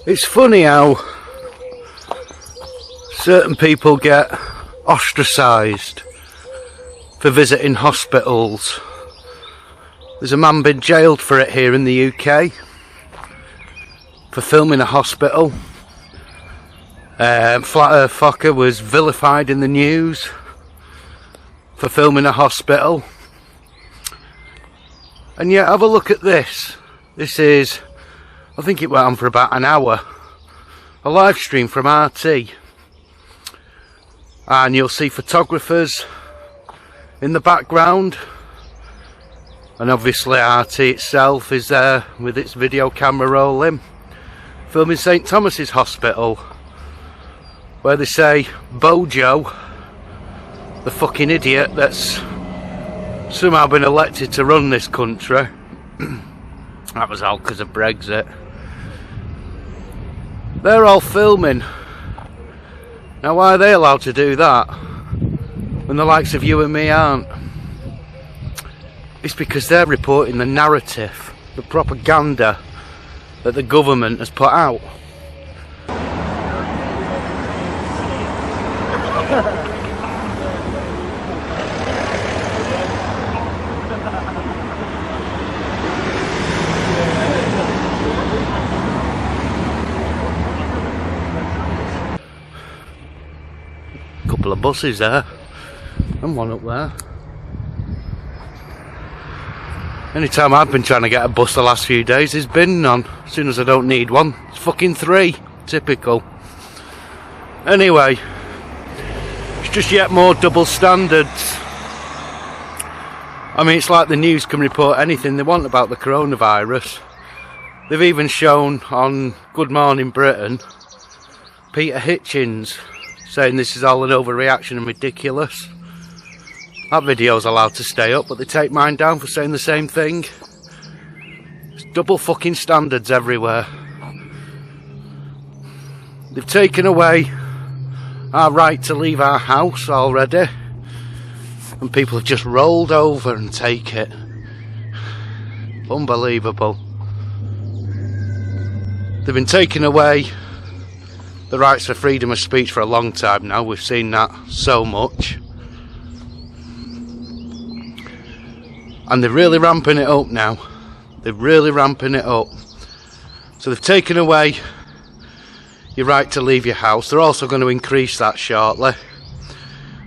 It's funny how certain people get ostracised for visiting hospitals. There's a man been jailed for it here in the UK for filming a hospital. Flat Earth Fokker was vilified in the news for filming a hospital. And yet, have a look at this. This is, I think it went on for about an hour, a live stream from RT. And you'll see photographers in the background. And obviously RT itself is there with its video camera rolling, filming St Thomas's Hospital, where they say Bojo, the fucking idiot that's somehow been elected to run this country, that was all because of Brexit, they're all filming. Now why are they allowed to do that when the likes of you and me aren't? It's because they're reporting the narrative, the propaganda that the government has put out. Couple of buses there and one up there. Anytime I've been trying to get a bus the last few days, there's been none. As soon as I don't need one, it's fucking three. Typical. Anyway, it's just yet more double standards. I mean, it's like the news can report anything they want about the coronavirus. They've even shown on Good Morning Britain Peter Hitchens saying this is all an overreaction and ridiculous. That video's allowed to stay up, but they take mine down for saying the same thing. It's double fucking standards everywhere. They've taken away our right to leave our house already, and people have just rolled over and take it. Unbelievable. They've been taking away the rights for freedom of speech for a long time now. We've seen that so much. And they're really ramping it up now. They're really ramping it up. So they've taken away your right to leave your house. They're also going to increase that shortly.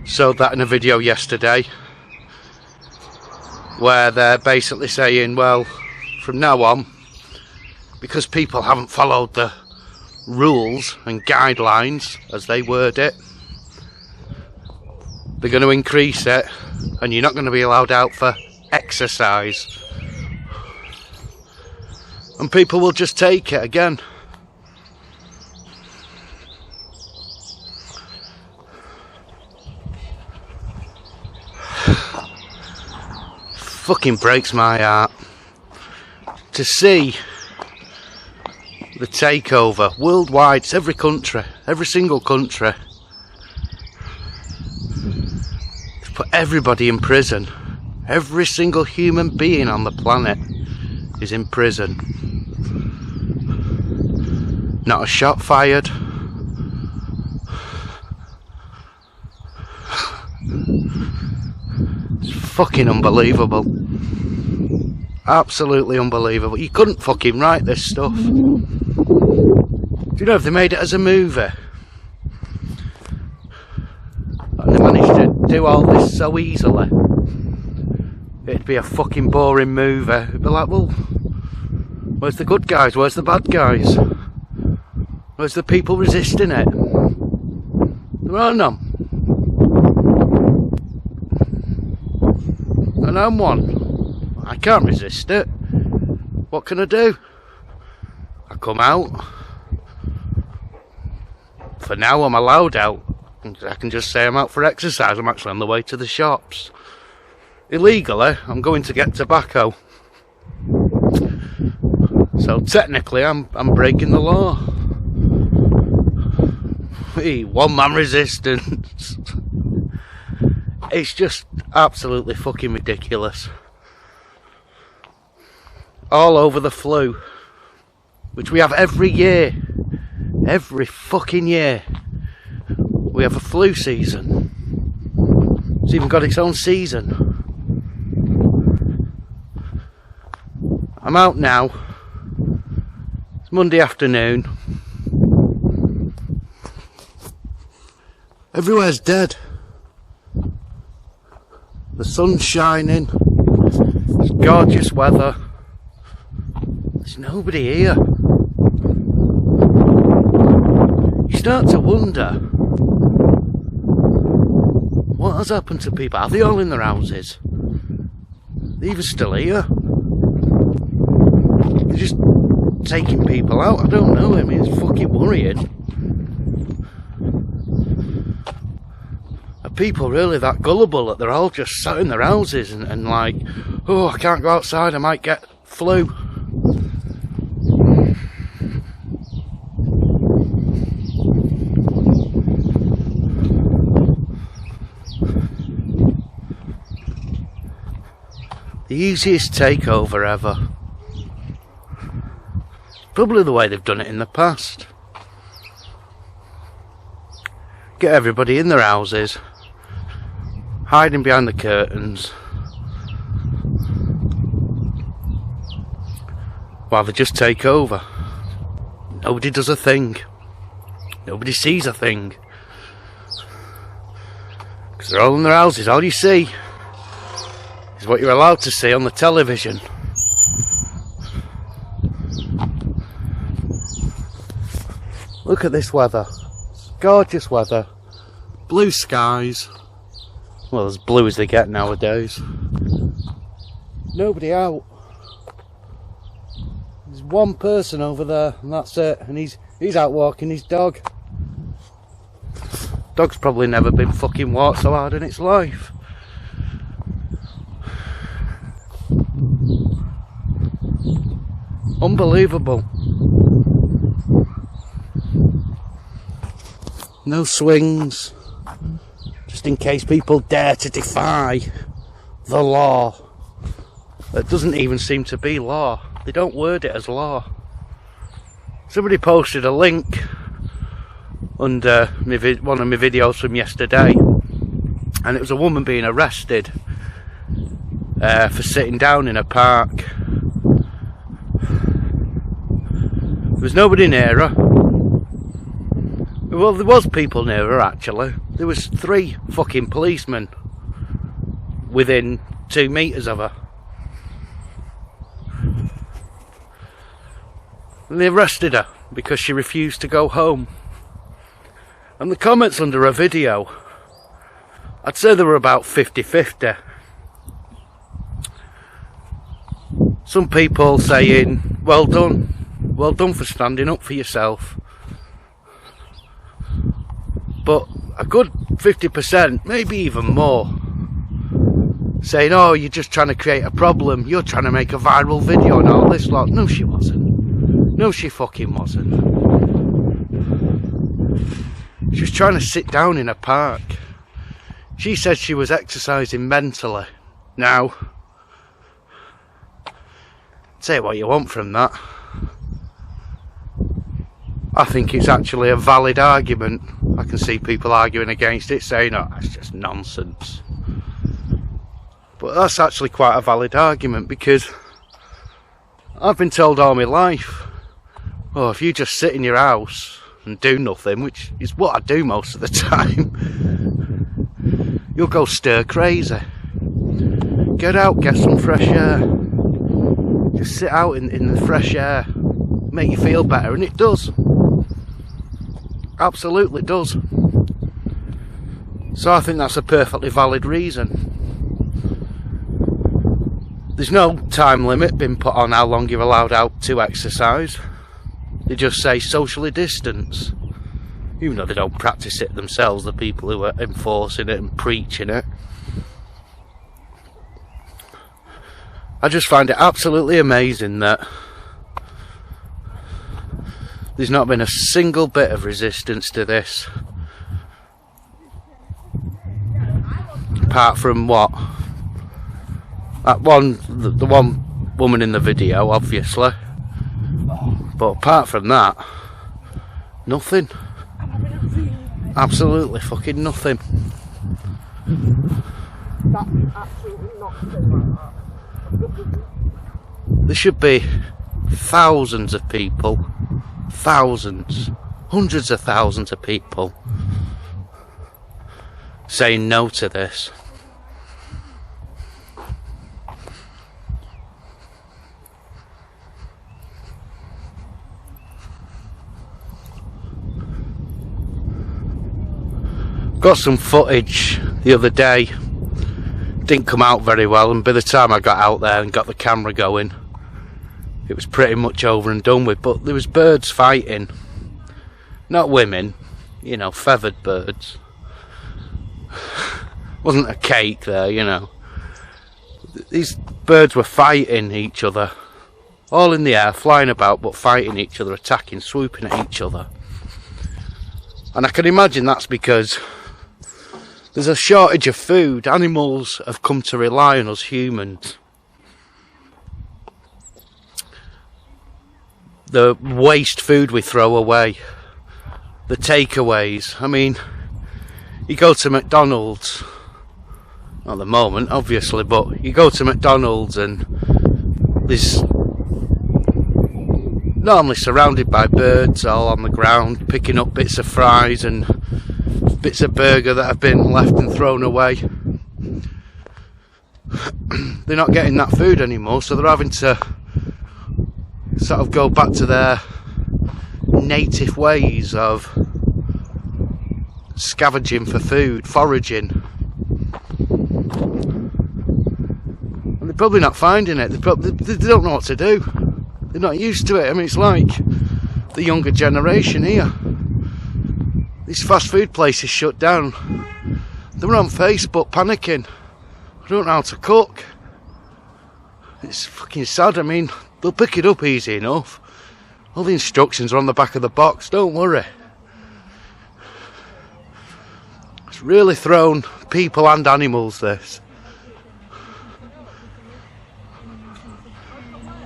Showed that in a video yesterday, where they're basically saying, well, from now on, because people haven't followed the rules and guidelines, as they word it, they're going to increase it, and you're not going to be allowed out for exercise. And people will just take it again. Fucking breaks my heart to see the takeover worldwide. It's every country, every single country. They've put everybody in prison. Every single human being on the planet is in prison. Not a shot fired. It's fucking unbelievable. Absolutely unbelievable. You couldn't fucking write this stuff. Do you know if they made it as a movie? And they managed to do all this so easily, it'd be a fucking boring movie. It'd be like, well, where's the good guys? Where's the bad guys? Where's the people resisting it? There are none. And I'm one. I can't resist it. What can I do? I come out. For now, I'm allowed out. I can just say I'm out for exercise. I'm actually on the way to the shops. Illegally, I'm going to get tobacco. So technically, I'm breaking the law. One man resistance. It's just absolutely fucking ridiculous. All over the flu, which we have every year. Every fucking year we have a flu season. It's even got its own season. I'm out now. It's Monday afternoon. Everywhere's dead. The sun's shining. It's gorgeous weather. There's nobody here. You start to wonder, what has happened to people? Are they all in their houses? Are they even still here? They're just taking people out. I don't know. I mean, it's fucking worrying. Are people really that gullible that they're all just sat in their houses and like, oh, I can't go outside, I might get flu? The easiest takeover ever. Probably the way they've done it in the past. Get everybody in their houses, hiding behind the curtains, while they just take over. Nobody does a thing. Nobody sees a thing. Because they're all in their houses. All you see is what you're allowed to see on the television. Look at this weather. It's gorgeous weather. Blue skies. Well, as blue as they get nowadays. Nobody out. There's one person over there and that's it. And he's out walking his dog. Dog's probably never been fucking walked so hard in its life. Unbelievable. No swings, just in case people dare to defy the law. That doesn't even seem to be law. They don't word it as law. Somebody posted a link under one of my videos from yesterday, and it was a woman being arrested for sitting down in a park. There was nobody near her. Well, there was people near her actually. There was 3 fucking policemen within 2 metres of her. And they arrested her because she refused to go home. And the comments under her video, I'd say they were about 50-50. Some people saying, well done for standing up for yourself. But a good 50%, maybe even more, saying, oh, you're just trying to create a problem, you're trying to make a viral video and all this lot. No, she wasn't. No, she fucking wasn't. She was trying to sit down in a park. She said she was exercising mentally. Now, say what you want from that. I think it's actually a valid argument. I can see people arguing against it, saying, oh, that's just nonsense. But that's actually quite a valid argument, because I've been told all my life, oh, if you just sit in your house and do nothing, which is what I do most of the time, you'll go stir crazy. Get out, get some fresh air. Just sit out in the fresh air. Make you feel better, and it does. Absolutely does. So I think that's a perfectly valid reason. There's no time limit been put on how long you're allowed out to exercise. They just say socially distance. Even though they don't practice it themselves, the people who are enforcing it and preaching it. I just find it absolutely amazing that there's not been a single bit of resistance to this. Apart from what? That one, the one woman in the video, obviously. But apart from that, Nothing. Absolutely fucking nothing. That's absolutely nothing like that. There should be thousands of people, thousands, hundreds of thousands of people saying no to this. Got some footage the other day, didn't come out very well, and by the time I got out there and got the camera going, it was pretty much over and done with. But there was birds fighting, not women, you know, feathered birds. Wasn't a cake there, you know. These birds were fighting each other, all in the air, flying about, but fighting each other, attacking, swooping at each other. And I can imagine that's because there's a shortage of food. Animals have come to rely on us humans. The waste food we throw away, the takeaways. I mean, you go to McDonald's, not at the moment obviously, but you go to McDonald's and there's normally surrounded by birds all on the ground, picking up bits of fries and bits of burger that have been left and thrown away. They're not getting that food anymore, so they're having to sort of go back to their native ways of scavenging for food, foraging. And they're probably not finding it. They don't know what to do. They're not used to it. I mean, it's like the younger generation here. These fast food places shut down. They were on Facebook panicking. I don't know how to cook. It's fucking sad. I mean, they'll pick it up easy enough. All the instructions are on the back of the box, don't worry. It's really thrown people and animals, this.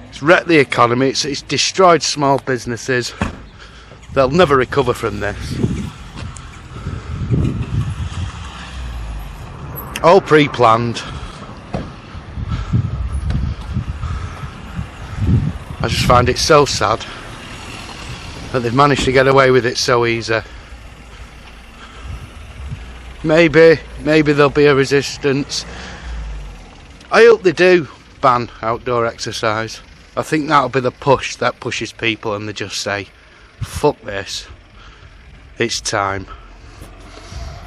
It's wrecked the economy, it's destroyed small businesses. They'll never recover from this. All pre-planned. I just find it so sad that they've managed to get away with it so easy. Maybe there'll be a resistance. I hope they do ban outdoor exercise. I think that'll be the push that pushes people and they just say, fuck this, it's time.